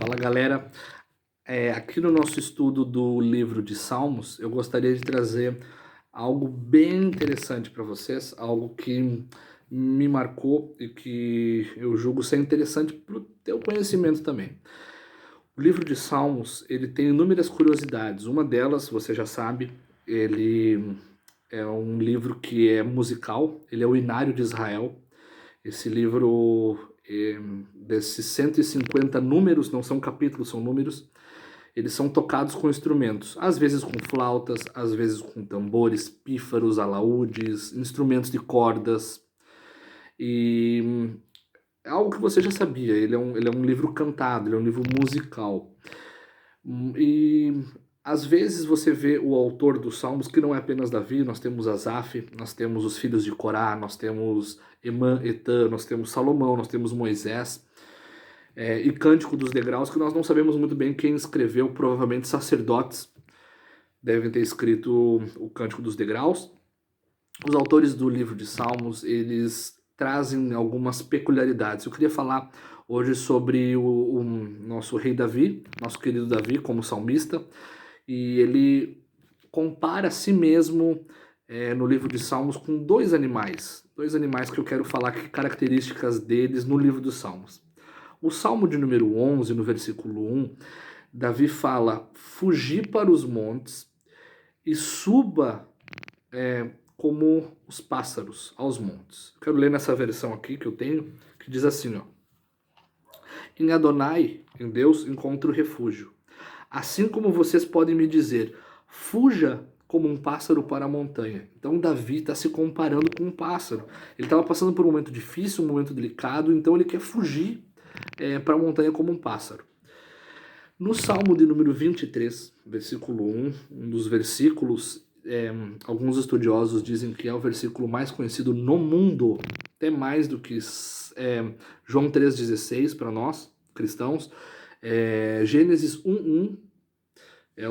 Fala galera, aqui no nosso estudo do livro de Salmos, eu gostaria de trazer algo bem interessante para vocês, algo que me marcou e que eu julgo ser interessante para o teu conhecimento também. O livro de Salmos, ele tem inúmeras curiosidades, uma delas, você já sabe, ele é um livro que é musical, ele é o Inário de Israel. Esse livro, desses 150 números, não são capítulos, são números, eles são tocados com instrumentos, às vezes com flautas, às vezes com tambores, pífaros, alaúdes, instrumentos de cordas. E é algo que você já sabia, ele é um livro cantado, ele é um livro musical. E às vezes você vê o autor dos Salmos, que não é apenas Davi, nós temos Asaf, nós temos os filhos de Corá, nós temos Emã, Etã, nós temos Salomão, nós temos Moisés, e Cântico dos Degraus, que nós não sabemos muito bem quem escreveu, provavelmente sacerdotes devem ter escrito o Cântico dos Degraus. Os autores do livro de Salmos, eles trazem algumas peculiaridades. Eu queria falar hoje sobre o nosso rei Davi, nosso querido Davi como salmista, e ele compara a si mesmo no livro de Salmos com dois animais que eu quero falar que características deles no livro dos Salmos. O Salmo de número 11, no versículo 1, Davi fala: "Fugi para os montes e suba como os pássaros aos montes." Eu quero ler nessa versão aqui que eu tenho, que diz assim, ó: "Em Adonai, em Deus, encontro refúgio. Assim como vocês podem me dizer, fuja como um pássaro para a montanha." Então Davi está se comparando com um pássaro. Ele estava passando por um momento difícil, um momento delicado, então ele quer fugir para a montanha como um pássaro. No Salmo de número 23, versículo 1, um dos versículos, alguns estudiosos dizem que é o versículo mais conhecido no mundo, até mais do que João 3,16 para nós, cristãos. Gênesis 1:1 é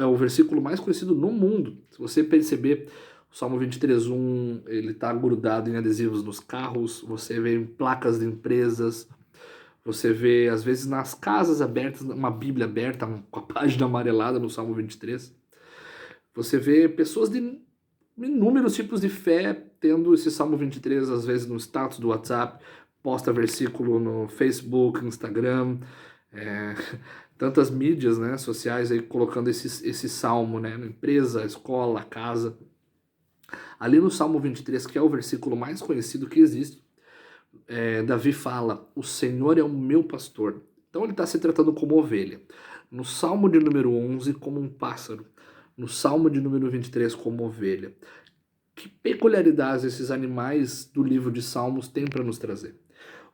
o versículo mais conhecido no mundo. Se você perceber, o Salmo 23:1, ele está grudado em adesivos nos carros, você vê em placas de empresas, você vê, às vezes, nas casas abertas, uma Bíblia aberta, com a página amarelada no Salmo 23. Você vê pessoas de inúmeros tipos de fé tendo esse Salmo 23, às vezes, no status do WhatsApp, posta versículo no Facebook, Instagram, é, tantas mídias, né, sociais aí colocando esse salmo, né, na empresa, escola, casa. Ali no Salmo 23, que é o versículo mais conhecido que existe, Davi fala: "O Senhor é o meu pastor." Então ele está se tratando como ovelha. No Salmo de número 11, como um pássaro. No Salmo de número 23, como ovelha. Que peculiaridades esses animais do livro de Salmos têm para nos trazer?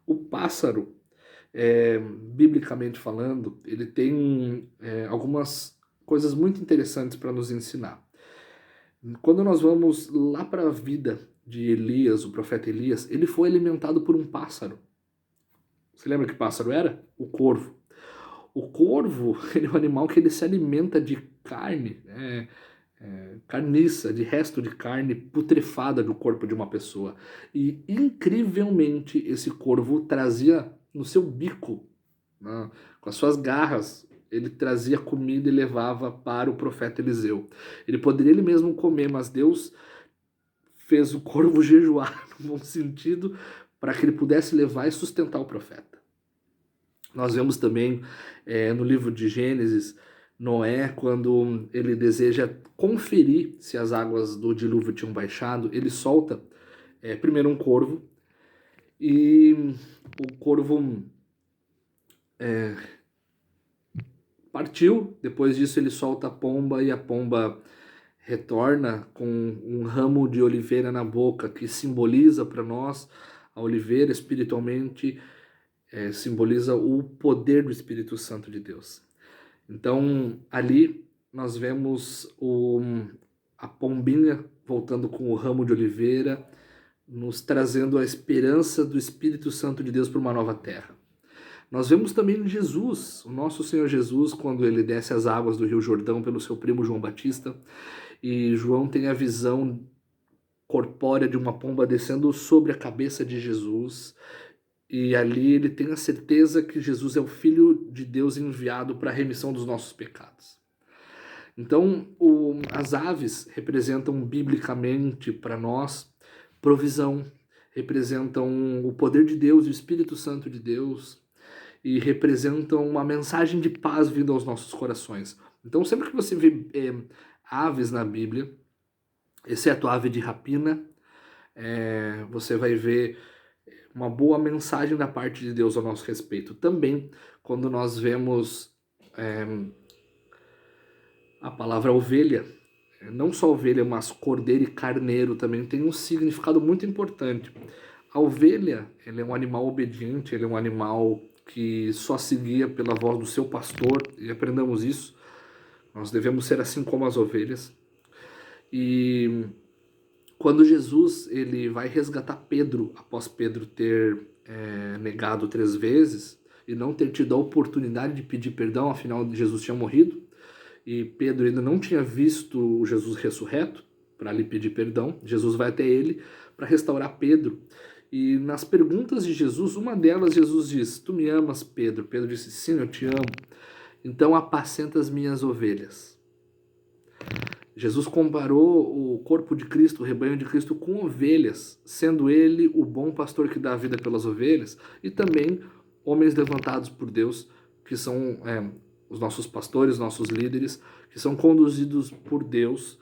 O pássaro, biblicamente falando, ele tem algumas coisas muito interessantes para nos ensinar. Quando nós vamos lá para a vida de Elias, o profeta Elias, ele foi alimentado por um pássaro. Você lembra que pássaro era? O corvo. O corvo, ele é um animal que ele se alimenta de carne, carniça, de resto de carne putrefada do corpo de uma pessoa. E, incrivelmente, esse corvo trazia no seu bico, né, com as suas garras, ele trazia comida e levava para o profeta Eliseu. Ele poderia ele mesmo comer, mas Deus fez o corvo jejuar, no bom sentido, para que ele pudesse levar e sustentar o profeta. Nós vemos também no livro de Gênesis, Noé, quando ele deseja conferir se as águas do dilúvio tinham baixado, ele solta primeiro um corvo, e o corvo partiu. Depois disso ele solta a pomba, e a pomba retorna com um ramo de oliveira na boca, que simboliza para nós a oliveira espiritualmente, simboliza o poder do Espírito Santo de Deus. Então, ali nós vemos a pombinha voltando com o ramo de oliveira, nos trazendo a esperança do Espírito Santo de Deus para uma nova terra. Nós vemos também Jesus, o nosso Senhor Jesus, quando ele desce as águas do Rio Jordão pelo seu primo João Batista, e João tem a visão corpórea de uma pomba descendo sobre a cabeça de Jesus, E ali ele tem a certeza que Jesus é o Filho de Deus enviado para a remissão dos nossos pecados. Então, as aves representam biblicamente para nós provisão, representam o poder de Deus e o Espírito Santo de Deus, e representam uma mensagem de paz vindo aos nossos corações. Então, sempre que você vê aves na Bíblia, exceto a ave de rapina, você vai ver uma boa mensagem da parte de Deus ao nosso respeito. Também, quando nós vemos a palavra ovelha, não só ovelha, mas cordeiro e carneiro também tem um significado muito importante. A ovelha, ele é um animal obediente, ele é um animal que só seguia pela voz do seu pastor, e aprendamos isso. Nós devemos ser assim como as ovelhas. E quando Jesus ele vai resgatar Pedro, após Pedro ter negado 3 vezes, e não ter tido a oportunidade de pedir perdão, afinal Jesus tinha morrido, e Pedro ainda não tinha visto Jesus ressurreto para lhe pedir perdão. Jesus vai até ele para restaurar Pedro. E nas perguntas de Jesus, uma delas Jesus diz: tu me amas, Pedro? Pedro disse: sim, eu te amo. Então apacenta as minhas ovelhas. Jesus comparou o corpo de Cristo, o rebanho de Cristo, com ovelhas, sendo ele o bom pastor que dá a vida pelas ovelhas, e também homens levantados por Deus, que são os nossos pastores, nossos líderes, que são conduzidos por Deus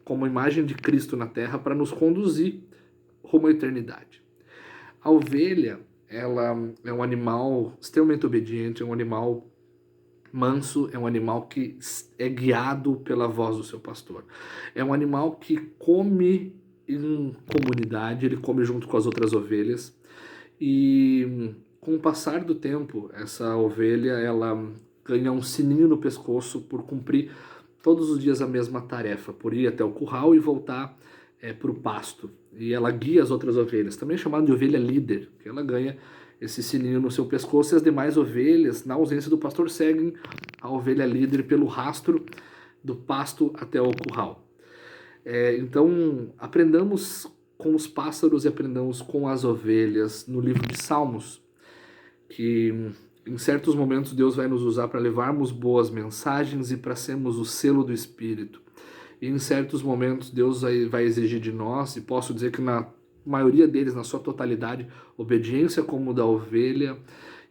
como imagem de Cristo na terra para nos conduzir rumo à eternidade. A ovelha, ela é um animal extremamente obediente, é um animal manso, é um animal que é guiado pela voz do seu pastor. É um animal que come em comunidade, ele come junto com as outras ovelhas, e com o passar do tempo, essa ovelha, ela ganha um sininho no pescoço por cumprir todos os dias a mesma tarefa, por ir até o curral e voltar para o pasto. E ela guia as outras ovelhas, também chamada de ovelha líder, que ela ganha esse sininho no seu pescoço, e as demais ovelhas, na ausência do pastor, seguem a ovelha líder pelo rastro do pasto até o curral. Então, aprendamos com os pássaros e aprendamos com as ovelhas no livro de Salmos, que em certos momentos Deus vai nos usar para levarmos boas mensagens e para sermos o selo do Espírito. E em certos momentos Deus vai exigir de nós, e posso dizer que na maioria deles, na sua totalidade, obediência como da ovelha,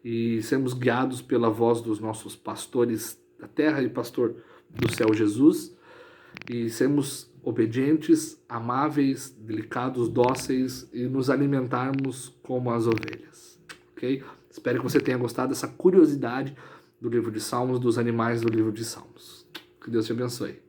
e sermos guiados pela voz dos nossos pastores da terra e pastor do céu, Jesus, e sermos obedientes, amáveis, delicados, dóceis, e nos alimentarmos como as ovelhas, ok? Espero que você tenha gostado dessa curiosidade do livro de Salmos, dos animais do livro de Salmos. Que Deus te abençoe.